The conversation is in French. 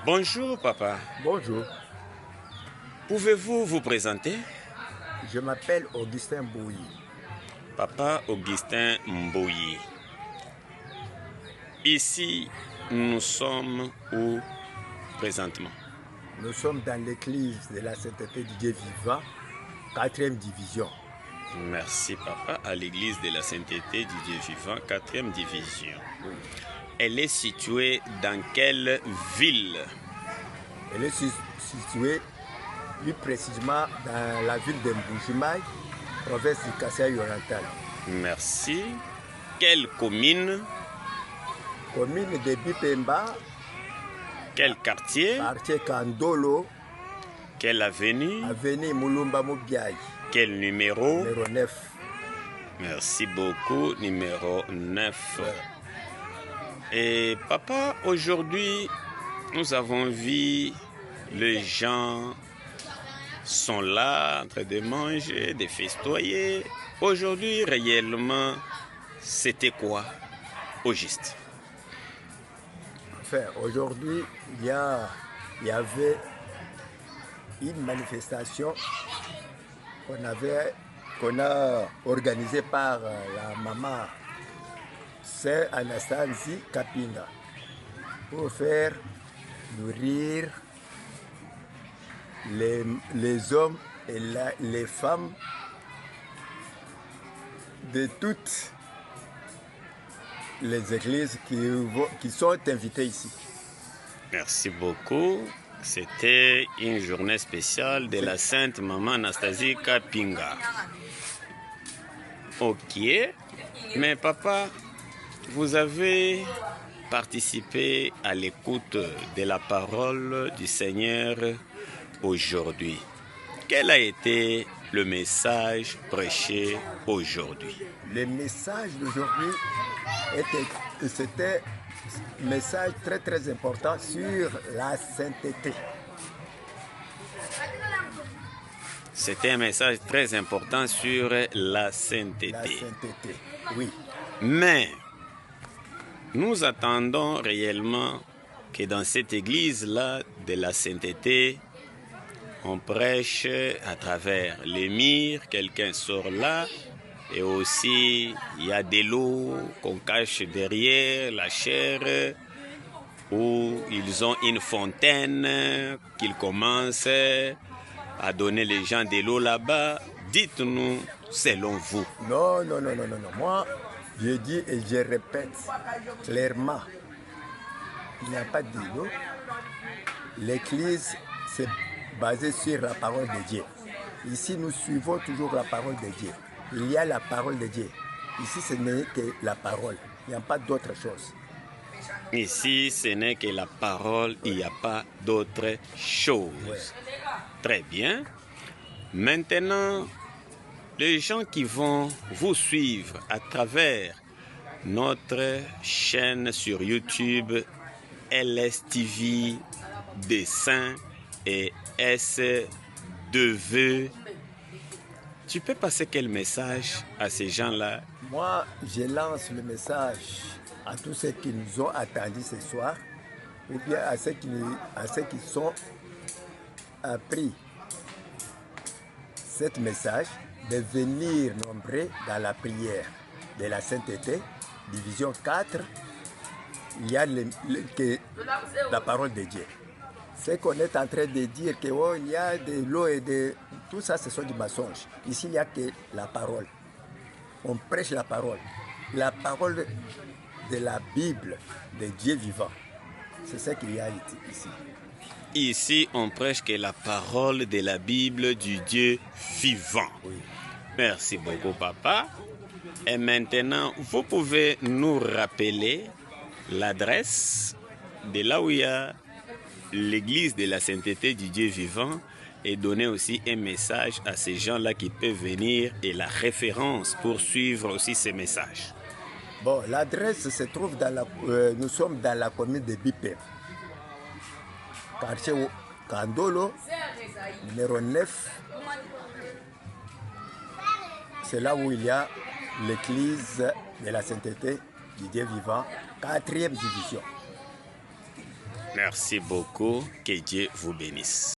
Bonjour papa. Bonjour, Pouvez-vous vous présenter? je m'appelle Augustin Bouilly. Papa Augustin Mbouyi. Ici, nous sommes où présentement? Nous sommes dans l'église de la Sainteté du Dieu vivant, 4e division. Merci papa, à l'église de la Sainteté du Dieu vivant, 4e division. Elle est située dans quelle ville? Elle est située plus précisément dans la ville de Mbujimaï, province du Kasaï-Oriental. Merci. Quelle commune? Commune de Bipemba, Quel quartier? quartier Kandolo, Quelle avenue? avenue Moulumba Moubiaï, Quel numéro? numéro 9. Merci beaucoup, numéro 9. Et papa, aujourd'hui, nous avons vu les gens sont là en train de manger, de festoyer. Aujourd'hui, réellement, c'était quoi au juste? Enfin, aujourd'hui, il y avait une manifestation qu'on a organisée par la maman Sœur Anastasie Kapinga pour faire nourrir les hommes et les femmes de toutes les églises qui sont invitées ici. Merci beaucoup. C'était une journée spéciale de la Sainte Maman Anastasie Kapinga. Ok. Mais papa, vous avez participé à l'écoute de la parole du Seigneur aujourd'hui. Quel a été le message prêché aujourd'hui? Le message d'aujourd'hui c'était un message très important sur la sainteté. C'était un message très important sur la sainteté. La sainteté, oui. Mais nous attendons réellement que dans cette église-là de la sainteté, on prêche à travers les murs, quelqu'un sort là, et aussi il y a de l'eau qu'on cache derrière la chair, où ils ont une fontaine qu'ils commencent à donner les gens de l'eau là-bas. Dites-nous, selon vous. Non. Moi, je dis et je répète clairement, il n'y a pas d'îlot. L'église, c'est basé sur la parole de Dieu. Ici, nous suivons toujours la parole de Dieu. Il y a la parole de Dieu. Ici, ce n'est que la parole. Il n'y a pas d'autre chose. Ici, ce n'est que la parole, il n'y a pas d'autre chose. Ouais. Très bien. Maintenant, les gens qui vont vous suivre à travers notre chaîne sur YouTube, LSTV Dessin et S2V, tu peux passer quel message à ces gens-là? Moi, je lance le message à tous ceux qui nous ont attendus ce soir, ou bien à ceux qui sont appris ce message, de venir nombreux dans la prière de la sainteté, division 4. Il y a la parole de Dieu. Ce qu'on est en train de dire que oh, il y a de l'eau et de tout ça, ce sont du mensonge. Ici, il n'y a que la parole. On prêche la parole de la Bible, de Dieu vivant. C'est ce qu'il y a ici. Ici, on prêche que la parole de la Bible du Dieu vivant. Oui. Merci beaucoup, papa. Et maintenant, vous pouvez nous rappeler l'adresse de là où il y a l'église de la sainteté du Dieu vivant et donner aussi un message à ces gens-là qui peuvent venir et la référence pour suivre aussi ces messages. Bon, l'adresse se trouve nous sommes dans la commune de Bipem, quartier Kandolo, numéro 9. C'est là où il y a l'église de la sainteté du Dieu vivant, 4e division. Merci beaucoup. Que Dieu vous bénisse.